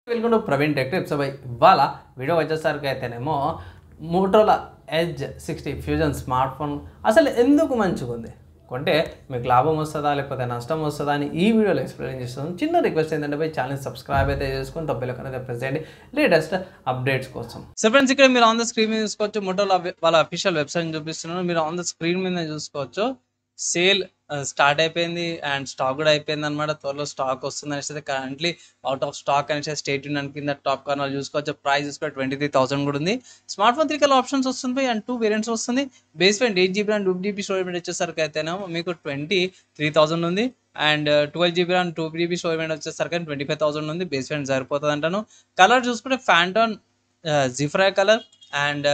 Welcome to Praveen tech tips. ఇవాళ video వచ్చేసరికి అయితేనేమో మోటోలా ఎడ్జ్ 60 ఫ్యూజన్ స్మార్ట్ ఫోన్ అసలు ఎందుకు మంచిగా ఉంది, కొంటే మీకు లాభం వస్తుందా లేకపోతే నష్టం వస్తుందా అని ఈ వీడియోలో ఎక్స్ప్లెయిన్ చేస్తాను. చిన్న రిక్వెస్ట్ ఏంటంటే పోయి ఛానల్ సబ్స్క్రైబ్ అయితే చేసుకొని తప్పేలో కనుక ప్రెస్ చేయండి లేటెస్ట్ అప్డేట్స్ కోసం. సో ఫ్రెండ్స్, ఇక్కడ మీరు ఆన్ ద స్క్రీన్ మీద చూసుకోవచ్చు, మోటోలా వాళ్ళ అఫీషియల్ వెబ్సైట్ చూపిస్తున్నాను. మీరు ఆన్ ద స్క్రీన్ మీద చూసుకోవచ్చు. సేల్ స్టార్ట్ అయిపోయింది అండ్ స్టాక్ కూడా అయిపోయింది అనమాట. త్వరలో స్టాక్ వస్తుంది అనేసి కరెంట్లీ అవుట్ ఆఫ్ స్టాక్ అనేసి స్టేట్ యూనియన్ కింద టాప్ కార్నర్ చూసుకోవచ్చు. ప్రైస్ చూసుకోవచ్చు 23,000 కూడా ఉంది. స్మార్ట్ ఫోన్ 3 కలర్ ఆప్షన్స్ వస్తుంది అండ్ 2 వేరియంట్స్ వస్తుంది. Base variant 8GB and 2GB storage వచ్చేసరికి అయితేనేమో మీకు 23,000 ఉంది and 12GB and 2GB storage వచ్చేసరికి 25,000 ఉంది. బేస్ వేరియంట్ సరిపోతుంది అంటాను. కలర్ చూసుకుంటే ఫ్యాంటాన్ జిఫ్రై colour and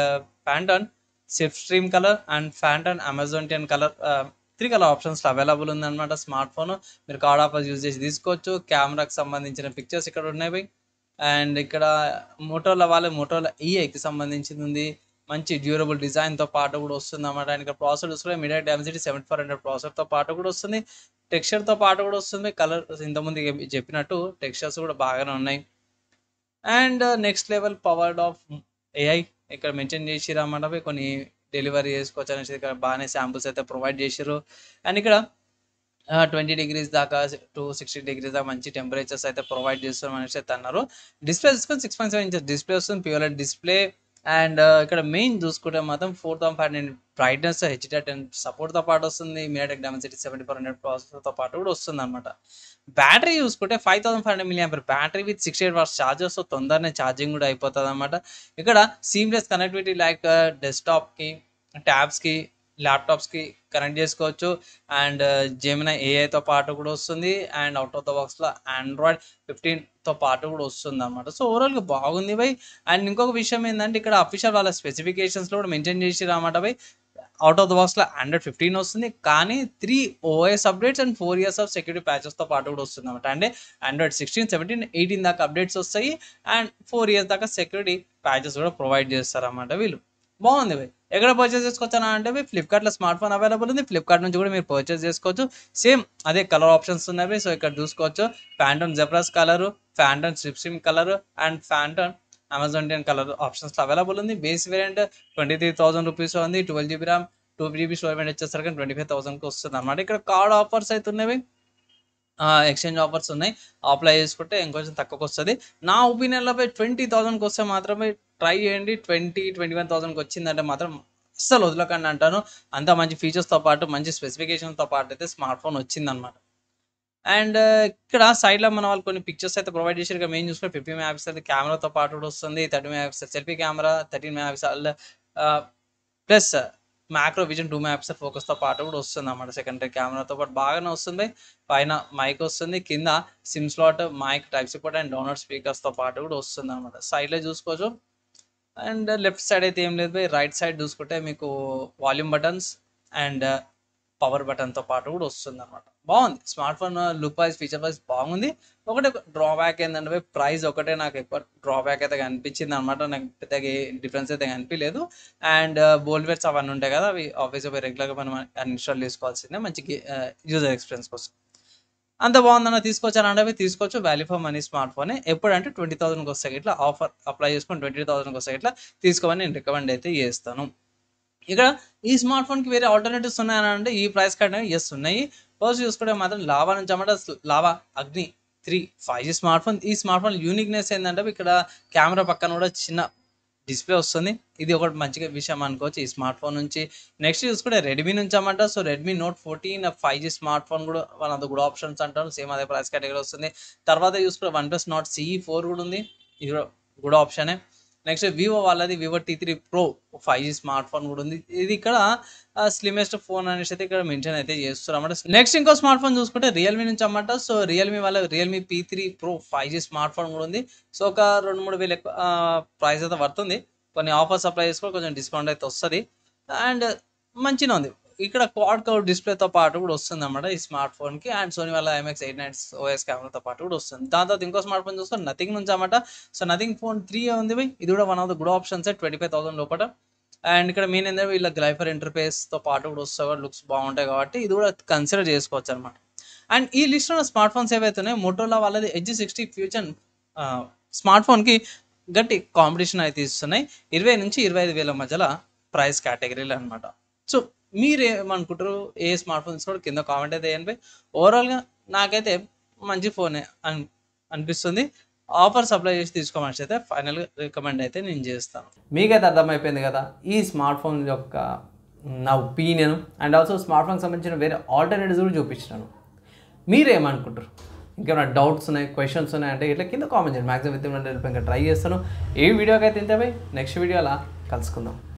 phantom swift stream colour and phantom Amazon 10 colour 3 colour options available ఉందన్నమాట. స్మార్ట్ ఫోన్ మీరు కార్డ్ ఆఫర్స్ యూజ్ చేసి తీసుకోవచ్చు. కెమెరాకి సంబంధించిన పిక్చర్స్ ఇక్కడ ఉన్నాయి అండ్ ఇక్కడ మోటోలా ఈఐకి సంబంధించింది ఉంది. మంచి డ్యూరబుల్ డిజైన్తో పాటు కూడా వస్తుంది అన్నమాట. అండ్ ఇక్కడ ప్రాసెసర్ చూసుకుంటే మీడియా డెన్సిటీ 7400 ప్రాసెసర్తో పాటు కూడా వస్తుంది. టెక్స్చర్తో పాటు కూడా వస్తుంది. కలర్ ఇంతకుముందు చెప్పినట్టు టెక్స్చర్స్ కూడా బాగానే ఉన్నాయి. And next level powered of AI ఇక్కడ మెన్షన్ చేసిరు అన్నమాట. కొన్ని డెలివరీ చేసుకోవచ్చు అనేసి ఇక్కడ బాగానే శాంపుల్స్ అయితే ప్రొవైడ్ చేసారు. అండ్ ఇక్కడ 20 degrees దాకా టు 60 degrees దాకా మంచి టెంపరేచర్స్ అయితే ప్రొవైడ్ చేస్తాం అనేసి అయితే అన్నారు. డిస్ప్లే చూసుకొని 6.7 ఇంచెస్ డిస్ప్లే వస్తుంది, ప్యూర్ డిస్ప్లే. అండ్ ఇక్కడ మెయిన్ చూసుకుంటే మాత్రం 4500 బ్రైట్నెస్ HDR10 సపోర్ట్తో పాటు వస్తుంది. మీడియాటెక్ డైమెన్సిటీ 7400 ప్రాసెసర్తో పాటు కూడా వస్తుంది అనమాట. బ్యాటరీ చూసుకుంటే 5500 mAh battery with 68 watts chargers, తొందరనే ఛార్జింగ్ కూడా అయిపోతుంది అనమాట. ఇక్కడ సీమ్లెస్ కనెక్టివిటీ లైక్ డెస్క్టాప్కి, ట్యాబ్స్కి, ల్యాప్టాప్స్కి కనెక్ట్ చేసుకోవచ్చు. అండ్ జెమినా ఏఐతో పాటు కూడా వస్తుంది అండ్ అవుట్ ఆఫ్ ద బాక్స్లో Android 15తో పాటు కూడా వస్తుంది అనమాట. సో ఓవరాల్గా బాగుంది బై. అండ్ ఇంకొక విషయం ఏంటంటే ఇక్కడ అఫీషియల్ వాళ్ళ స్పెసిఫికేషన్స్లో కూడా మెన్షన్ చేసి రామాట బై. అవుట్ ఆఫ్ ద బాక్స్లో Android 15 వస్తుంది, కానీ 3 OS updates and 4 years of security ప్యాచెస్తో పాటు కూడా వస్తుంది అనమాట. అంటే Android 16, 17, 18 దాకా అప్డేట్స్ వస్తాయి అండ్ 4 years దాకా సెక్యూరిటీ ప్యాచెస్ కూడా ప్రొవైడ్ చేస్తారన్నమాట వీళ్ళు. బాగుంది బై. ఎక్కడ పర్చేస్ చేసుకోవచ్చా అంటే ఫ్లిప్కార్ట్లో స్మార్ట్ ఫోన్ అవైలబుల్ ఉంది. ఫ్లిప్కార్ట్ నుంచి కూడా మీరు పర్చేస్ చేసుకోవచ్చు. సేమ్ అదే కలర్ ఆప్షన్స్ ఉన్నాయి. సో ఇక్కడ చూసుకోవచ్చు ఫ్యాంటమ్ జెబ్రాస్ కలరు, ఫ్యాంటమ్ స్ట్రిప్సిమ్ colour and phantom Amazon 10 colour options available ఉంది. బేస్ వేరియంట్ 23,000 రూపీస్ ఉంది. 12GB ర్యామ్ 2GB స్టోరేజ్ వచ్చేసరికి 25,000కి వస్తుంది అనమాట. ఇక్కడ కార్డ్ ఆఫర్స్ అయితే ఉన్నాయి, ఎక్స్చేంజ్ ఆఫర్స్ ఉన్నాయి. అప్లై చేసుకుంటే ఇంకొంచెం తక్కువకి వస్తుంది. నా ఒపీనియన్లో 20,000కి వస్తే మాత్రమే ట్రై చేయండి. 21,000కి వచ్చిందంటే మాత్రం అస్సలు వదలకండి అంటాను. అంత మంచి ఫీచర్స్తో పాటు మంచి స్పెసిఫికేషన్తో పాటు అయితే స్మార్ట్ ఫోన్ వచ్చిందనమాట. అండ్ ఇక్కడ సైడ్లో మన వాళ్ళు కొన్ని పిక్చర్స్ అయితే ప్రొవైడ్ చేశారు. ఇక్కడ మెయిన్ చూసుకుంటే 50 MP కెమెరాతో పాటు కూడా వస్తుంది. 30 MP selfie camera, 13 MP plus macro vision 2 MP ఫోకస్తో పాటు కూడా వస్తుంది అన్నమాట. సెకండరీ కెమెరాతో పాటు బాగానే వస్తుంది. పైన మైక్ వస్తుంది, కింద SIM slot, mic type C port and download స్పీకర్స్తో పాటు కూడా వస్తుంది అనమాట. సైడ్లో చూసుకోవచ్చు. అండ్ లెఫ్ట్ సైడ్ అయితే ఏం లేదు, రైట్ సైడ్ చూసుకుంటే మీకు వాల్యూమ్ బటన్స్ అండ్ పవర్ బటన్తో పాటు కూడా వస్తుంది అనమాట. బాగుంది smart phone. Look wise, feature wise బాగుంది. ఒకటే డ్రాబ్యాక్ ఏంటంటే ప్రైస్ ఒకటే నాకు ఎక్కువ డ్రాబ్యాక్ అయితే కనిపించింది అనమాట. నాకు పెద్దగా డిఫరెన్స్ అయితే కనిపించలేదు. అండ్ బోల్వేర్స్ అవన్నీ ఉంటాయి కదా, అవి ఆఫీస్గా రెగ్యులర్గా మనం ఇన్స్టాల్ చేసుకోవాల్సిందే మంచి యూజర్ ఎక్స్పీరియన్స్ కోసం. అంత బాగుందన్న తీసుకోవచ్చాను అంటే తీసుకోవచ్చు. వాల్యూ ఫర్ మనీ స్మార్ట్ ఫోనే. ఎప్పుడంటే 20,000కి వస్తాయి ఇట్లా ఆఫర్ అప్లై చేసుకొని 20,000కి వస్తాయి ఇట్లా తీసుకోమని నేను రికమెండ్ అయితే చేస్తాను. ఇక్కడ ఈ స్మార్ట్ ఫోన్కి వేరే ఆల్టర్నేటివ్స్ ఉన్నాయని అంటే ఈ ప్రైస్ కార్డ్ ఎస్ ఉన్నాయి. ఫస్ట్ చూసుకుంటే మాత్రం లావా నుంచి అన్నమాట. లావా అగ్ని 3 5G స్మార్ట్ ఫోన్. ఈ స్మార్ట్ ఫోన్ యూనిక్నెస్ ఏంటంటే ఇక్కడ కెమెరా పక్కన కూడా చిన్న డిస్ప్లే వస్తుంది. ఇది ఒకటి మంచిగా విషయం అనుకోవచ్చు ఈ స్మార్ట్ ఫోన్ నుంచి. నెక్స్ట్ చూసుకుంటే రెడ్మీ నుంచి అన్నమాట. So Redmi Note 14 5G smart phone కూడా one of the good options అంటారు. సేమ్ అదే ప్రైస్ కేటగిరీ వస్తుంది. తర్వాత చూసుకుంటే OnePlus Nord CE 4 కూడా ఉంది, ఇది కూడా గుడ్ ఆప్షనే. నెక్స్ట్ వివో వాళ్ళది Vivo T3 Pro 5G smart phone కూడా ఉంది. ఇది ఇక్కడ స్లిమెస్ట్ ఫోన్ అనేసి అయితే ఇక్కడ మెన్షన్ అయితే చేస్తున్నారు అన్నమాట. నెక్స్ట్ ఇంకో స్మార్ట్ ఫోన్ చూసుకుంటే రియల్మీ నుంచి అన్నమాట. సో రియల్మీ వాళ్ళ Realme P3 Pro 5G smart phone కూడా ఉంది. సో ఒక 2-3 వేలు ఎక్కువ ప్రైస్ అయితే పడుతుంది. కొన్ని ఆఫర్స్ అప్లై చేసుకొని కొంచెం డిస్కౌంట్ అయితే వస్తుంది అండ్ మంచిగా ఉంది. ఇక్కడ క్వాడ్ కర్వ్ డిస్ప్లేతో పాటు కూడా వస్తుంది అన్నమాట ఈ స్మార్ట్ ఫోన్కి. అండ్ సోనీ వాళ్ళ IMX890 OS కెమెరాతో పాటు కూడా వస్తుంది. దాని తర్వాత ఇంకో స్మార్ట్ ఫోన్ చూసుకొని నథింగ్ నుంచి అన్నమాట. సో నథింగ్ ఫోన్ 3 ఉంది బై. ఇది కూడా one of the good options 25,000 లోపల. అండ్ ఇక్కడ మెయిన్ ఏంటంటే వీళ్ళ గ్లైఫర్ ఇంటర్ఫేస్తో పాటు కూడా వస్తాయి, లుక్స్ బాగుంటాయి కాబట్టి ఇది కూడా కన్సిడర్ చేసుకోవచ్చు అనమాట. అండ్ ఈ లిస్ట్లో ఉన్న స్మార్ట్ ఫోన్స్ ఏవైతే ఉన్నాయో మోటోలా వాళ్ళది ఎడ్జ్ 60 ఫ్యూజన్ స్మార్ట్ ఫోన్కి గట్టి కాంపిటీషన్ అయితే ఇస్తున్నాయి. 20,000-25,000 మధ్యలో ప్రైస్ కేటగిరీలు అనమాట. సో మీరేమనుకుంటారు? ఏ స్మార్ట్ ఫోన్స్ కూడా కింద కామెంట్ అయితే వేయండి. ఓవరాల్గా నాకైతే మంచి ఫోనే అనిపిస్తుంది. ఆఫర్స్ అప్లై చేసి తీసుకోమని అయితే ఫైనల్గా రికమెండ్ అయితే నేను చేస్తాను. మీకైతే అర్థమైపోయింది కదా ఈ స్మార్ట్ ఫోన్ యొక్క నా ఒపీనియన్, అండ్ ఆల్సో స్మార్ట్ ఫోన్కి సంబంధించిన వేరే ఆల్టర్నేటివ్స్ కూడా చూపించినాను. మీరేమనుకుంటారు? ఇంకేమైనా డౌట్స్ ఉన్నాయి, క్వశ్చన్స్ ఉన్నాయి అంటే ఇట్లా కింద కామెంట్ చేయండి. మ్యాక్సిమం విత్ ఇంకా ట్రై చేస్తాను. ఏ వీడియోకి అయితే ఇంతే, నెక్స్ట్ వీడియో అలా కలుసుకుందాం.